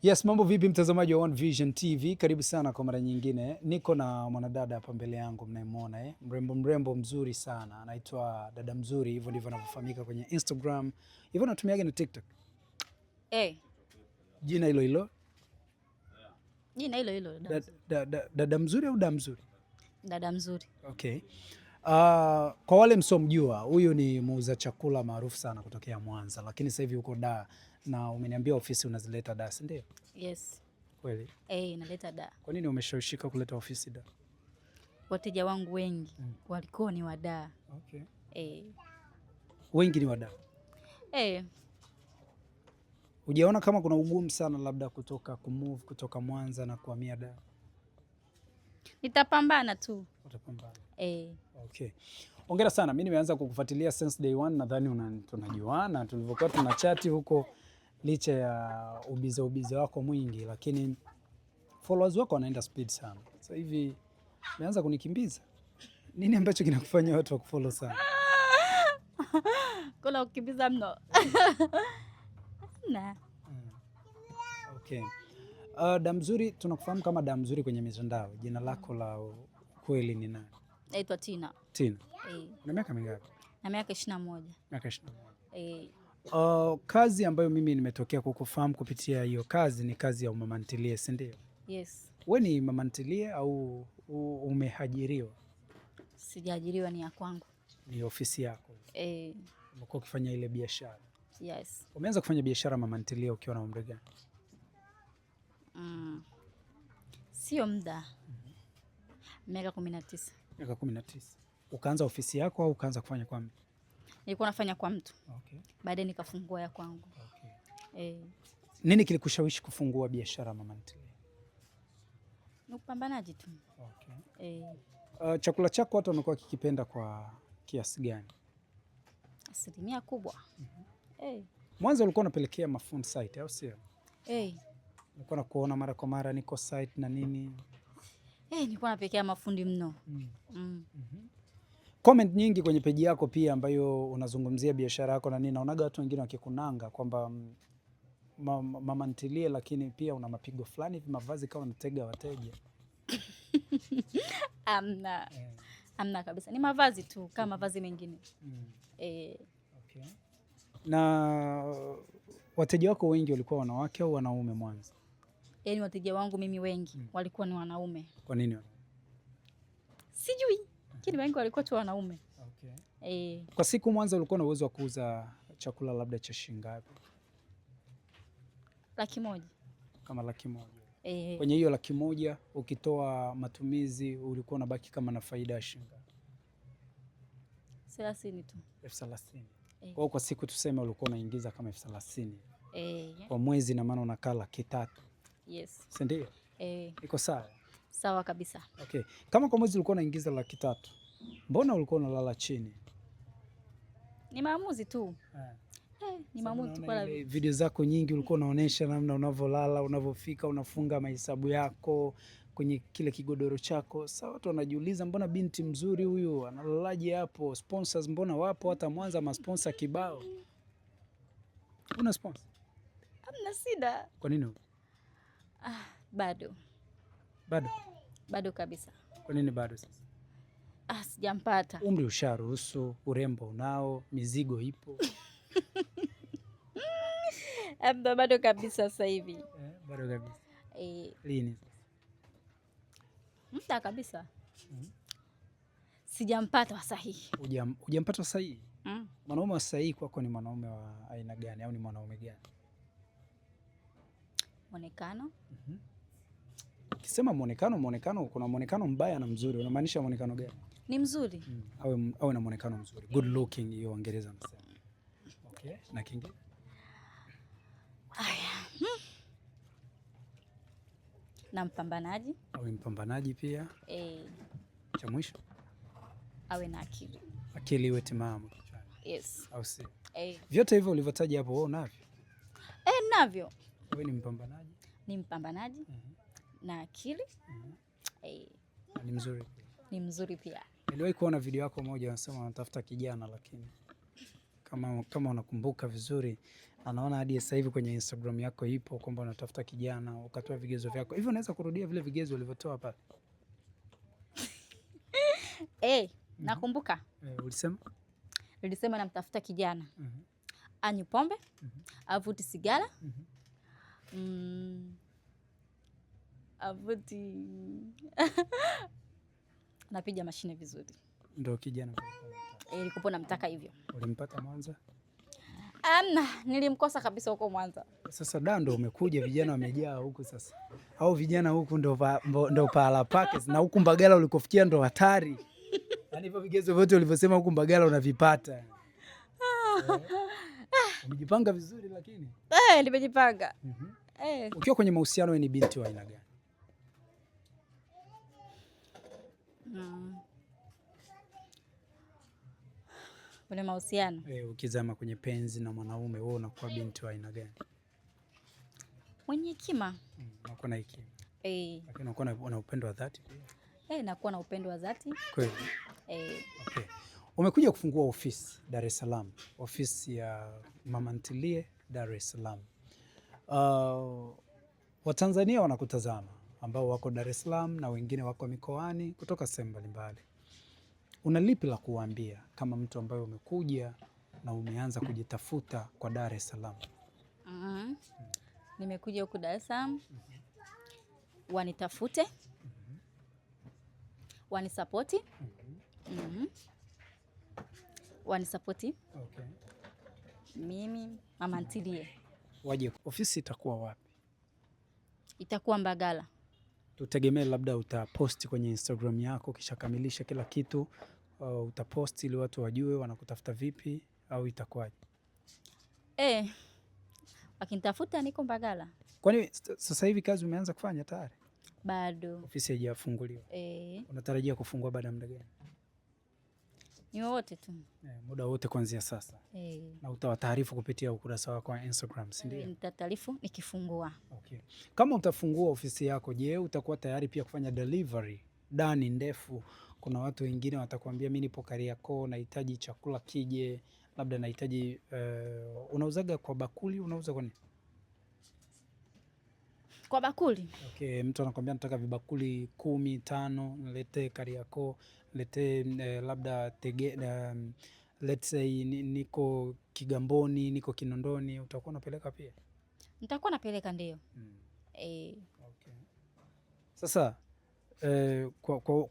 Yes, mambo vipi mtazamaji wa One Vision TV? Karibu sana kwa mara nyingine. Niko na mwanadada hapa mbele yangu mnayemwona mrembo mzuri sana. Anaitwa Dada Mzuri, hivyo ndivyo anavyofahamika kwenye Instagram. Hivyo natumiaga na TikTok. Jina hilo hilo? Jina hilo hilo. Dada Mzuri au Dada Mzuri? Dada Mzuri. Okay. Kwa wale msiomjua, huyu ni muuza chakula maarufu sana kutokea Mwanza, lakini sasa hivi uko Dar na umeniambia ofisi unazileta Dar, si ndio? Yes. Kweli? Naleta Dar. Kwa nini umeshawishika kuleta ofisi Dar? Wateja wangu wengi walikuwa ni wa Dar. Okay. Wengi ni wa Dar. Hujaona kama kuna ugumu sana labda kumove kutoka Mwanza na kuhamia Dar? Nitapambana tu. Utapambana. Okay. Hongera sana. Mimi nimeanza kukufuatilia since day one, nadhani tunajuana tulivyokuwa tunachati huko, licha ya ubize wako mwingi, lakini followers wako wanaenda speed sana. Sasa hivi umeanza kunikimbiza. Nini ambacho kinakufanya watu wakufollow sana? Kuna kukimbiza mno. Na. Okay. Dada Mzuri, tunakufahamu kama Dada Mzuri kwenye mitandao. Jina lako la kweli ni nani? Naitwa Tina. Tina. Una miaka mingapi? Na miaka 21. Miaka 21. Kazi ambayo mimi nimetokea kukufahamu kupitia hiyo kazi ni kazi ya umama ntilie, si ndio? Yes. Wewe ni mama ntilie au umehajiriwa? Sijaajiriwa, ni ya kwangu. Ni ofisi yako? Umekuwa ukifanya ile biashara? Yes. Umeanza kufanya biashara mama ntilie ukiwa na umri gani? Sio muda. Miaka 19. Miaka 19. Ukaanza ofisi yako au ukaanza kufanya kwa mtu? Nilikuwa nafanya kwa mtu. Okay. Baadaye nikafungua ya kwangu. Okay. Nini kilikushawishi kufungua biashara mama ntilie? Ni upambanaji tu. Okay. Chakula chako watu wamekuwa kikipenda kwa kiasi gani? Asilimia kubwa. Mwanzo ulikuwa unapelekea mafundi site au sio? Nilikuwa nakuona mara kwa mara niko site na nini. Nilikuwa napelekea mafundi mno. Comment nyingi kwenye peji yako pia ambayo unazungumzia biashara yako na nini, naonaga watu wengine wakikunanga kwamba mama ntilie, lakini pia una mapigo fulani hivi, mavazi kama unatega wateja. Amna kabisa, ni mavazi tu kama mavazi mengine. Okay. Na wateja wako wengi walikuwa wanawake au wanaume Mwanza? Wateja wangu mimi wengi walikuwa ni wanaume. Kwa nini? Sijui, lakini wengi walikuwa tu wanaume. Okay. Kwa siku Mwanza ulikuwa na uwezo wa kuuza chakula labda cha shilingi ngapi? 100,000. Kama 100,000. Kwenye hiyo 100,000 ukitoa matumizi ulikuwa unabaki kama na faida ya shilingi ngapi? 30 tu. 30,000. Kwa siku tuseme ulikuwa unaingiza kama 30,000. Kwa mwezi na maana unakaa 300,000. Yes. Si ndio? Iko sawa? Sawa kabisa. Okay. Kama kwa mwezi ulikuwa unaingiza 300,000, mbona ulikuwa unalala chini? Ni maamuzi tu. Ni maamuzi tu. Kwa video zako nyingi ulikuwa unaonesha namna unavyolala, unavyofika, unafunga mahesabu yako kwenye kile kigodoro chako. Sasa watu wanajiuliza mbona binti mzuri huyu analalaje hapo? Sponsors mbona wapo hata Mwanza, masponsor kibao. Una sponsor? Hamna shida. Kwa nini? Bado. Bado kabisa. Kwa nini bado sasa? Sijampata. Umri usharuhusu, urembo unao, mizigo ipo. Bado kabisa sasa hivi. Bado kabisa. Lini? Muda kabisa. Sijampata wa sahihi. Hujampata wa sahihi? Mwanaume wa sahihi kwako ni mwanaume wa aina gani au ni mwanaume gani? Muonekano. Ukisema muonekano kuna muonekano mbaya na mzuri. Unamaanisha muonekano gani? Ni mzuri. Awe na muonekano mzuri. Good looking, hiyo Waingereza msema. Okay, na kingine? Na mpambanaji. Awe mpambanaji pia. Cha mwisho? Awe na akili. Akili iwe timamu. Yes. Au si? Vyote hivyo ulivyotaja hapo wewe unavyo? Navyo. Wewe ni mpambanaji? Ni mpambanaji. Na akili. Ni mzuri pia. Ni mzuri pia. Niliwahi kuona video yako moja unasema unatafuta kijana lakini kama unakumbuka vizuri, anaona hadi sasa hivi kwenye Instagram yako ipo kwamba unatafuta kijana, ukatoa vigezo vyako. Hivi unaweza kurudia vile vigezo ulivyotoa pale? Nakumbuka. Ulisema? Nilisema namtafuta kijana. Anywi pombe, avuti sigara, avuti napiga mashine vizuri. Ndio kijana. Nilikuwa namtaka hivyo. Ulimpata Mwanza? Nilimkosa kabisa huko Mwanza. Sasa ndo umekuja, vijana wamejaa huku sasa. Au vijana huku ndo pahala pake, na huku Mbagala ulikofikia ndo hatari. Yaani hivyo vigezo vyote ulivyosema huku Mbagala unavipata. Umejipanga vizuri lakini? Nimejipanga. Ukiwa kwenye mahusiano, wewe ni binti wa aina gani? Kwenye mahusiano. Ukizama kwenye penzi na mwanaume, wewe unakuwa binti wa aina gani? Mwenye hekima. Unakuwa na hekima. Lakini unakuwa na upendo wa dhati pia? Nakuwa na upendo wa dhati. Kweli? Okay. Umekuja kufungua ofisi Dar es Salaam, ofisi ya Mama Ntilie Dar es Salaam. Watanzania wanakutazama ambao wako Dar es Salaam na wengine wako mikoani kutoka sehemu mbalimbali. Una lipi la kuambia kama mtu ambaye umekuja na umeanza kujitafuta kwa Dar es Salaam? Nimekuja huku Dar es Salaam. Wanitafute. Wanisapoti. Wanisapoti. Okay. Mimi Mama Ntilie. Waje, ofisi itakuwa wapi? Itakuwa Mbagala. Tutegemee labda utaposti kwenye Instagram yako kisha kamilisha kila kitu, utaposti ili watu wajue wanakutafuta vipi, au itakuwaje? Wakinitafuta niko Mbagala. Kwani sasa hivi kazi umeanza kufanya tayari? Bado. Ofisi haijafunguliwa. Unatarajia kufungua baada ya muda gani? Ni wote tu. Muda wote kuanzia sasa. Na utawataarifu kupitia ukurasa wako wa Instagram, si ndio? Nitataarifu nikifungua. Okay. Kama utafungua ofisi yako, je, utakuwa tayari pia kufanya delivery dani ndefu? Kuna watu wengine watakwambia mimi nipo Kariakoo, nahitaji chakula kije, labda nahitaji unauzaga kwa bakuli, unauza kwa nini? Kwa bakuli. Okay, mtu anakuambia nataka vibakuli 10, 5, niletee Kariakoo, niletee labda let's say niko Kigamboni, niko Kinondoni, utakuwa unapeleka pia? Nitakuwa napeleka, ndio. Okay. Sasa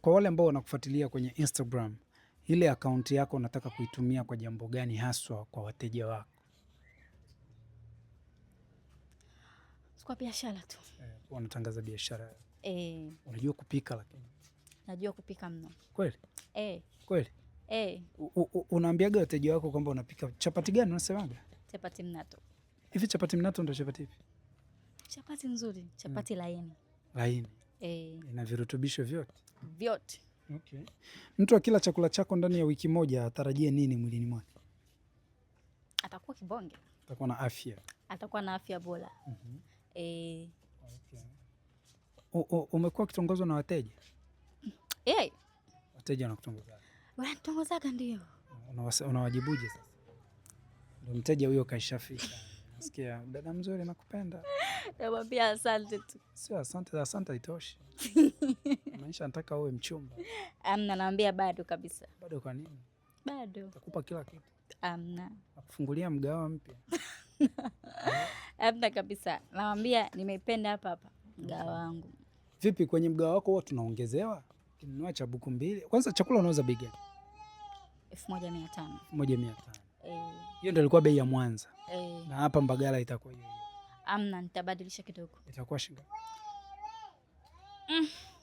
kwa wale ambao wanakufuatilia kwenye Instagram, ile akaunti yako unataka kuitumia kwa jambo gani haswa kwa wateja wako? Kwa biashara tu. Unatangaza biashara? Unajua kupika? Lakini najua kupika mno. Kweli? Kweli? Unaambiaga wateja wako kwamba unapika chapati gani unasemaga? Chapati mnato. Hivi chapati mnato ndio chapati ipi? Chapati nzuri, chapati laini. Laini? Ina virutubisho vyote? Vyote. Okay. Mtu akila chakula chako ndani ya wiki moja atarajie nini mwilini mwake? Atakuwa kibonge. Atakuwa na afya. Atakuwa na afya bora. Okay. Umekuwa ukitongozwa na wateja? Wateja wanakutongoza? Wanatongozaga, ndio. Unawajibuje sasa? Ndio mteja huyo kaishafika. Nasikia dada mzuri nakupenda. Namwambia asante tu. Sio asante haitoshi. Maisha nataka uwe mchumba. Naambia bado kabisa. Bado kwa nini? Bado. Takupa kila kitu. Nakufungulia mgawa mpya. Kabisa. Naambia nimeipenda hapa mgawa wangu. Vipi kwenye mgawa wako huwa tunaongezewa? Kinunua cha buku 2. Kwanza chakula unauza bei gani? 1500. 1500. Hiyo ndio ilikuwa bei ya Mwanza. Na hapa Mbagala itakuwa hiyo. Nitabadilisha kidogo. Itakuwa shilingi?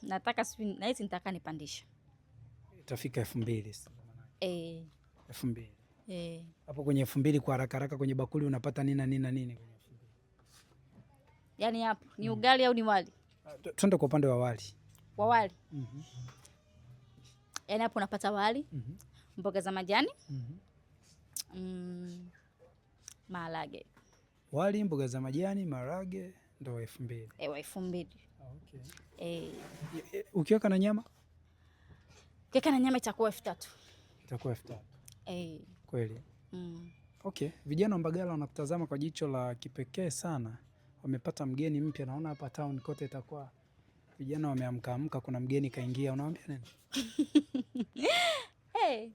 Nataka na hizi nitaka nipandisha. Itafika 2000. 2000. Hapo kwenye 2000 kwa haraka kwenye bakuli unapata nini kwenye 2000? Yaani hapo ni ugali au ni wali? Twende kwa upande wa wali. Wa wali? Yaani hapo unapata wali, mboga za majani, maharage. Wali, mboga za majani, maharage ndio 2000. 2000. Okay. Ukiweka na nyama? Ukiweka na nyama itakuwa 3000. Itakuwa 3000. Kweli? Okay, vijana wa Mbagala wanakutazama kwa jicho la kipekee sana. Wamepata mgeni mpya, naona hapa town kote itakuwa vijana wameamka, kuna mgeni kaingia, unawaambia nini? Hey,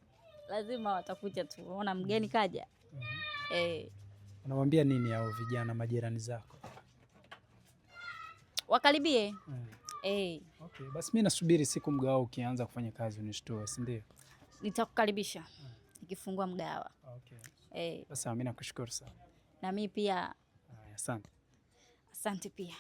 lazima watakuja tu, unaona mgeni kaja. Hey. Unawaambia nini hao vijana majirani zako? Wakaribie. Hey. Okay, basi mimi nasubiri siku mgawa ukianza kufanya kazi unishtue, si ndio? Nitakukaribisha nikifungua mgawa. Okay. Hey. Sasa mimi nakushukuru sana. Na mimi pia. Asante. Asante pia.